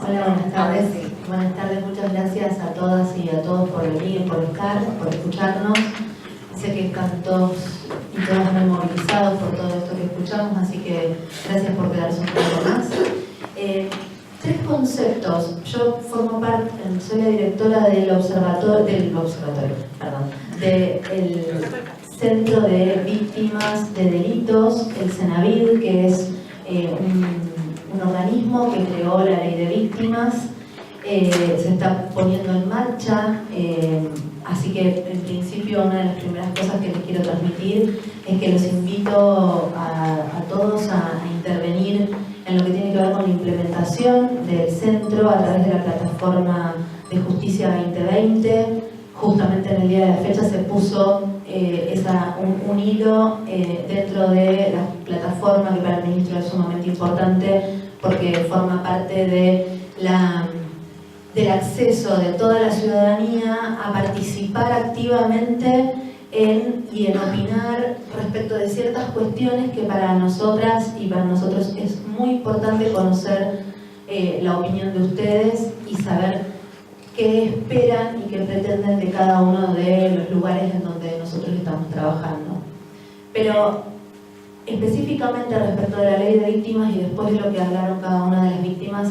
Hola, buenas tardes. Buenas tardes, muchas gracias a todas y a todos por venir, por estar, por escucharnos. Sé que están todos y todas muy movilizados por todo esto que escuchamos, así que gracias por quedarse un poco más. Tres conceptos. Yo formo parte, soy la directora del Centro de Víctimas de Delitos, el CENAVID, que es un organismo que creó la Ley de Víctimas. Se está poniendo en marcha, así que en principio una de las primeras cosas que les quiero transmitir es que los invito a todos a intervenir en lo que tiene que ver con la implementación del centro a través de la plataforma de Justicia 2020. Justamente en el día de la fecha se puso un hilo dentro de la plataforma, que para el ministro es sumamente importante porque forma parte del acceso de toda la ciudadanía a participar activamente en opinar respecto de ciertas cuestiones que para nosotras y para nosotros es muy importante conocer la opinión de ustedes y saber qué esperan y qué pretenden de cada uno de los lugares en donde nosotros estamos trabajando. Pero específicamente respecto de la ley de víctimas y después de lo que hablaron cada una de las víctimas,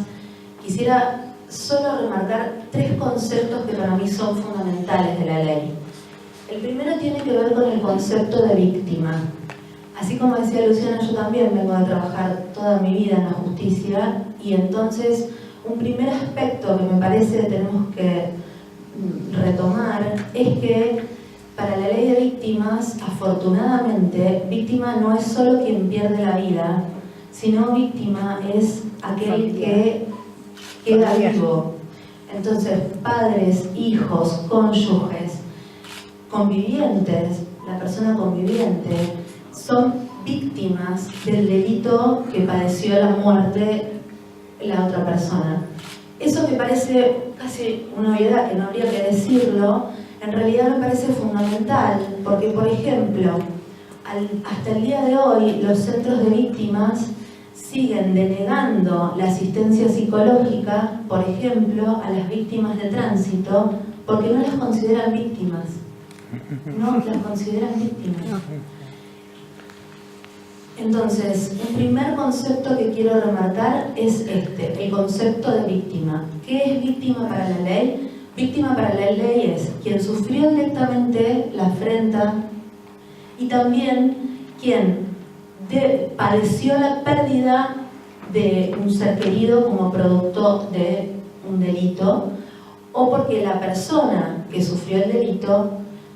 quisiera solo remarcar tres conceptos que para mí son fundamentales de la ley. El primero tiene que ver con el concepto de víctima. Así como decía Luciana, yo también vengo a trabajar toda mi vida en la justicia y entonces un primer aspecto que me parece que tenemos que retomar es que para la ley de víctimas, afortunadamente, víctima no es solo quien pierde la vida, sino víctima es aquel que queda vivo. Entonces, padres, hijos, cónyuges, convivientes, la persona conviviente, son víctimas del delito que padeció la muerte la otra persona. Eso me parece casi una obviedad, que no habría que decirlo, en realidad me parece fundamental, porque por ejemplo, hasta el día de hoy los centros de víctimas siguen denegando la asistencia psicológica, por ejemplo, a las víctimas de tránsito, porque no las consideran víctimas. No las consideran víctimas. Entonces, un primer concepto que quiero remarcar es el concepto de víctima. ¿Qué es víctima para la ley? Víctima para la ley es quien sufrió directamente la afrenta y también quien padeció la pérdida de un ser querido como producto de un delito, o porque la persona que sufrió el delito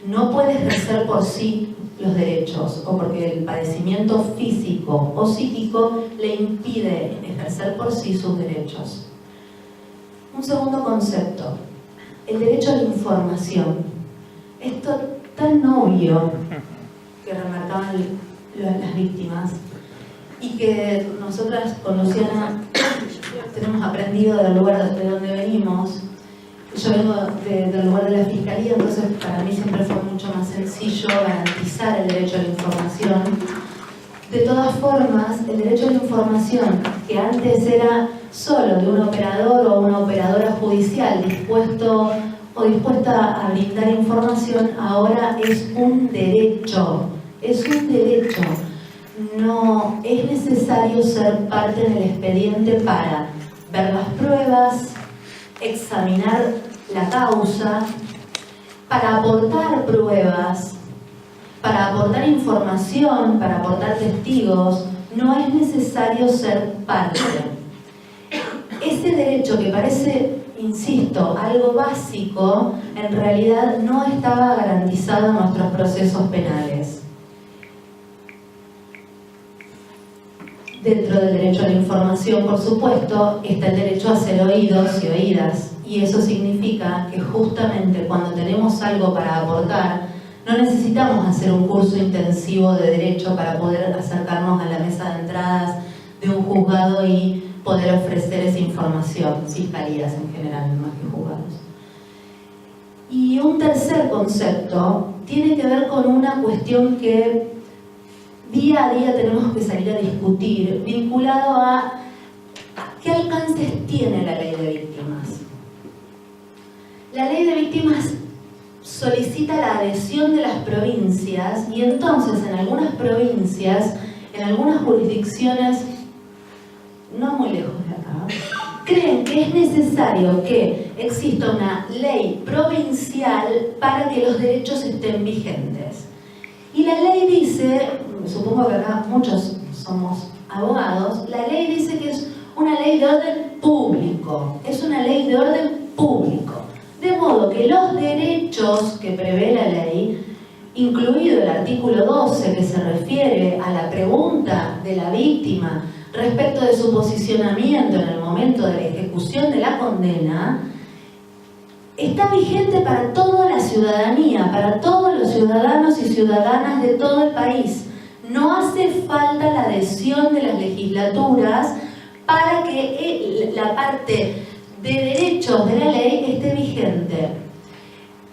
no puede ejercer por sí los derechos, o porque el padecimiento físico o psíquico le impide ejercer por sí sus derechos. Un segundo concepto, el derecho a la información. Esto tan obvio que remarcaban las víctimas y que nosotras con Luciana tenemos aprendido del lugar de donde venimos. Yo vengo del lugar de la Fiscalía, entonces para mí siempre fue mucho más sencillo garantizar el derecho a la información. De todas formas, el derecho a la información, que antes era solo de un operador o una operadora judicial dispuesto o dispuesta a brindar información, ahora es un derecho. Es un derecho. No es necesario ser parte del expediente para ver las pruebas, examinar la causa, para aportar pruebas, para aportar información, para aportar testigos. No es necesario ser parte. Ese derecho que parece, insisto, algo básico, en realidad no estaba garantizado en nuestros procesos penales. Dentro del derecho a la información, por supuesto, está el derecho a ser oídos y oídas. Y eso significa que justamente cuando tenemos algo para aportar, no necesitamos hacer un curso intensivo de derecho para poder acercarnos a la mesa de entradas de un juzgado y poder ofrecer esa información, fiscalías en general, más que juzgados. Y un tercer concepto tiene que ver con una cuestión que día a día tenemos que salir a discutir, vinculado a qué alcances tiene la ley de víctimas. La ley de víctimas solicita la adhesión de las provincias y entonces en algunas provincias, en algunas jurisdicciones, no muy lejos de acá, creen que es necesario que exista una ley provincial para que los derechos estén vigentes. Y la ley dice, supongo que acá muchos somos abogados, la ley dice que es una ley de orden público, es una ley de orden público. De modo que los derechos que prevé la ley, incluido el artículo 12 que se refiere a la pregunta de la víctima respecto de su posicionamiento en el momento de la ejecución de la condena, está vigente para toda la ciudadanía, para todos los ciudadanos y ciudadanas de todo el país. No hace falta la adhesión de las legislaturas para que la parte de derechos de la ley esté vigente.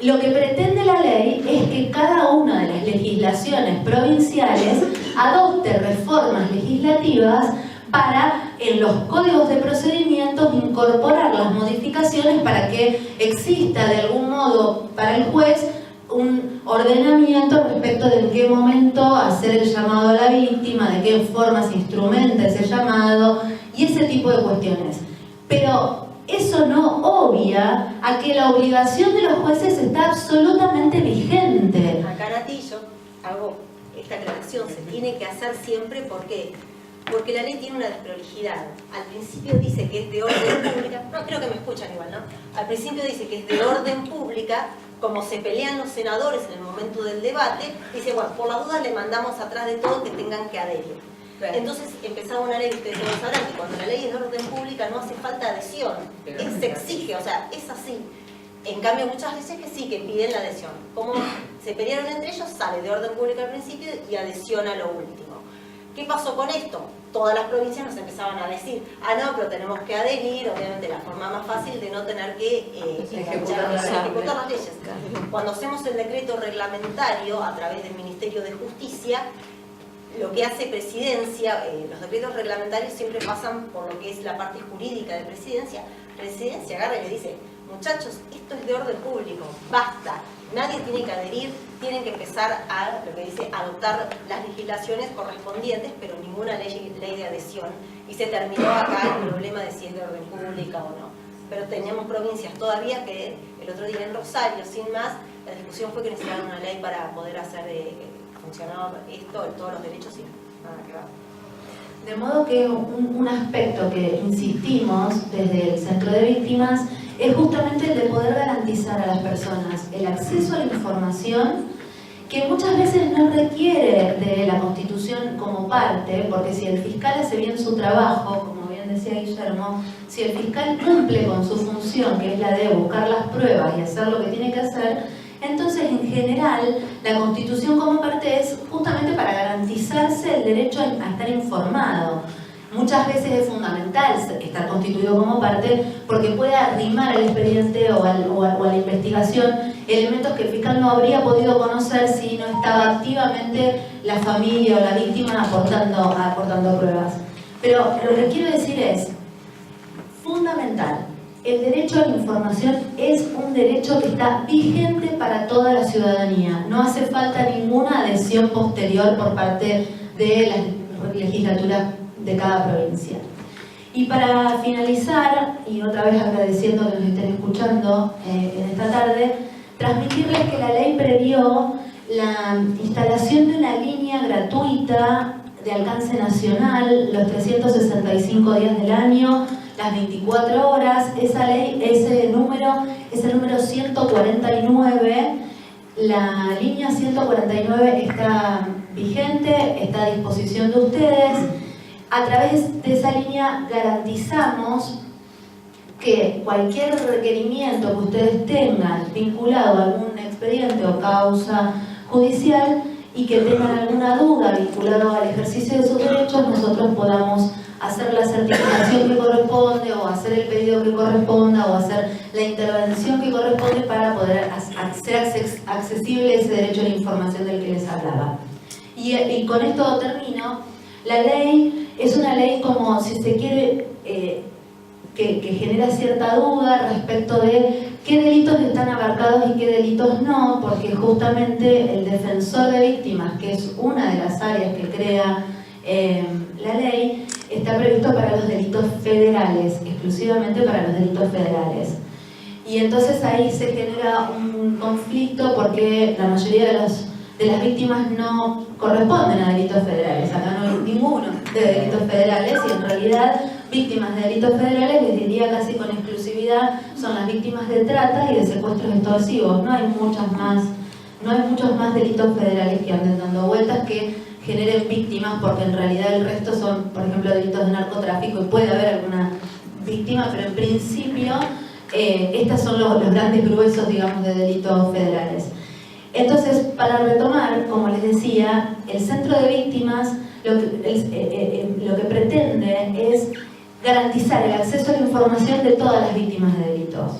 Lo que pretende la ley es que cada una de las legislaciones provinciales adopte reformas legislativas para en los códigos de procedimientos incorporar las modificaciones para que exista de algún modo para el juez un ordenamiento respecto de en qué momento hacer el llamado a la víctima, de qué forma se instrumenta ese llamado y ese tipo de cuestiones. Pero eso no obvia a que la obligación de los jueces está absolutamente vigente. Acá, Nati, yo hago esta aclaración, se tiene que hacer siempre, ¿por qué? Porque la ley tiene una desprolijidad. Al principio dice que es de orden pública, no, creo que me escuchan igual, ¿no? Al principio dice que es de orden pública, como se pelean los senadores en el momento del debate, dice, bueno, por las dudas le mandamos atrás de todo que tengan que adherir. Entonces empezaba una ley, ustedes lo sabrán, que cuando la ley es de orden pública no hace falta adhesión, se exige, o sea, es así. En cambio muchas veces que sí, que piden la adhesión. Como se pelearon entre ellos, sale de orden público al principio y adhesión a lo último. ¿Qué pasó con esto? Todas las provincias nos empezaban a decir, ah no, pero tenemos que adherir, obviamente la forma más fácil de no tener que ejecutar las leyes. Cuando hacemos el decreto reglamentario a través del Ministerio de Justicia, lo que hace Presidencia, los decretos reglamentarios siempre pasan por lo que es la parte jurídica de Presidencia. Presidencia agarra y le dice, muchachos, esto es de orden público, basta, nadie tiene que adherir, tienen que empezar a, lo que dice, adoptar las legislaciones correspondientes, pero ninguna ley de adhesión. Y se terminó acá el problema de si es de orden pública o no. Pero teníamos provincias todavía que el otro día en Rosario, sin más, la discusión fue que necesitaban una ley para poder hacer funcionaba esto, todos los derechos y nada que va. De modo que un aspecto que insistimos desde el Centro de Víctimas es justamente el de poder garantizar a las personas el acceso a la información que muchas veces no requiere de la Constitución como parte, porque si el fiscal hace bien su trabajo, como bien decía Guillermo, si el fiscal cumple con su función, que es la de buscar las pruebas y hacer lo que tiene que hacer, entonces en general la Constitución como parte es justamente para garantizarse el derecho a estar informado. Muchas veces es fundamental estar constituido como parte porque puede arrimar al expediente o a la investigación elementos que el fiscal no habría podido conocer si no estaba activamente la familia o la víctima aportando pruebas. Pero lo que quiero decir es fundamental. El derecho a la información es un derecho que está vigente para toda la ciudadanía. No hace falta ninguna adhesión posterior por parte de las legislaturas de cada provincia. Y para finalizar, y otra vez agradeciendo que nos estén escuchando en esta tarde, transmitirles que la ley previó la instalación de una línea gratuita de alcance nacional los 365 días del año, las 24 horas. Esa ley, ese número 149, la línea 149 está vigente, está a disposición de ustedes. A través de esa línea garantizamos que cualquier requerimiento que ustedes tengan vinculado a algún expediente o causa judicial y que tengan alguna duda vinculada al ejercicio de sus derechos, nosotros podamos hacer la certificación que corresponde o hacer el pedido que corresponda o hacer la intervención que corresponde para poder hacer accesible ese derecho a la información del que les hablaba. Y con esto termino. La ley es una ley como, si se quiere, que genera cierta duda respecto de qué delitos están abarcados y qué delitos no, porque justamente el defensor de víctimas, que es una de las áreas que crea la ley, está previsto para los delitos federales, exclusivamente para los delitos federales. Y entonces ahí se genera un conflicto porque la mayoría de las víctimas no corresponden a delitos federales. Acá no hay ninguno de delitos federales y en realidad víctimas de delitos federales, les diría casi con exclusividad, son las víctimas de trata y de secuestros extorsivos. No hay muchos más delitos federales que anden dando vueltas que generen víctimas, porque en realidad el resto son, por ejemplo, delitos de narcotráfico y puede haber alguna víctima, pero en principio estos son los grandes gruesos, digamos, de delitos federales. Entonces, para retomar, como les decía, el Centro de Víctimas lo que pretende es garantizar el acceso a la información de todas las víctimas de delitos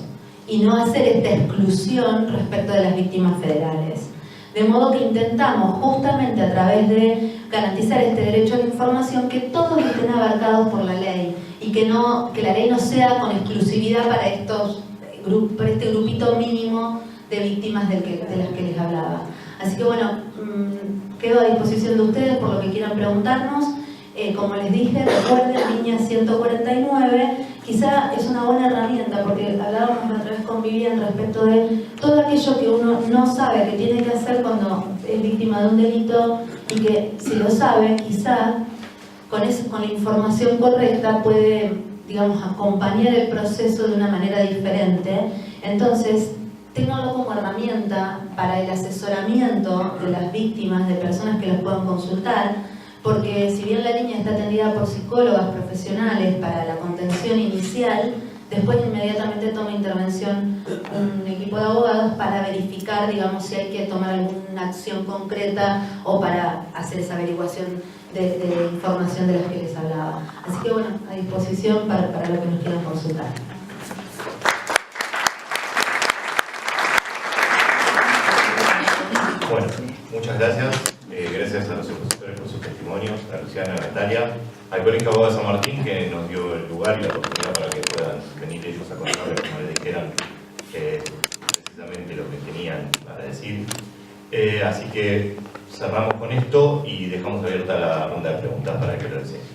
y no hacer esta exclusión respecto de las víctimas federales. De modo que intentamos justamente a través de garantizar este derecho a la información que todos estén abarcados por la ley y que la ley no sea con exclusividad para este grupito mínimo de víctimas de las que les hablaba. Así que bueno, quedo a disposición de ustedes por lo que quieran preguntarnos. Como les dije, recuerden, línea 149, quizá es una buena herramienta porque hablábamos otra vez con Vivian respecto de todo aquello que uno no sabe que tiene que hacer cuando es víctima de un delito y que si lo sabe, quizá con la información correcta puede, digamos, acompañar el proceso de una manera diferente. Entonces, ténganlo como herramienta para el asesoramiento de las víctimas, de personas que los puedan consultar, porque si bien la línea está atendida por psicólogas profesionales para la contención inicial, después inmediatamente toma intervención un equipo de abogados para verificar, digamos, si hay que tomar alguna acción concreta o para hacer esa averiguación de información de las que les hablaba. Así que bueno, a disposición para lo que nos quieran consultar. Bueno, muchas gracias. Gracias a los expositores por sus testimonios, a Luciana, a Natalia, al Colegio Abogado de San Martín, que nos dio el lugar y la oportunidad para que puedan venir ellos a contarles, como les dijeran, precisamente lo que tenían para decir. Así que cerramos con esto y dejamos abierta la ronda de preguntas para que lo deseen.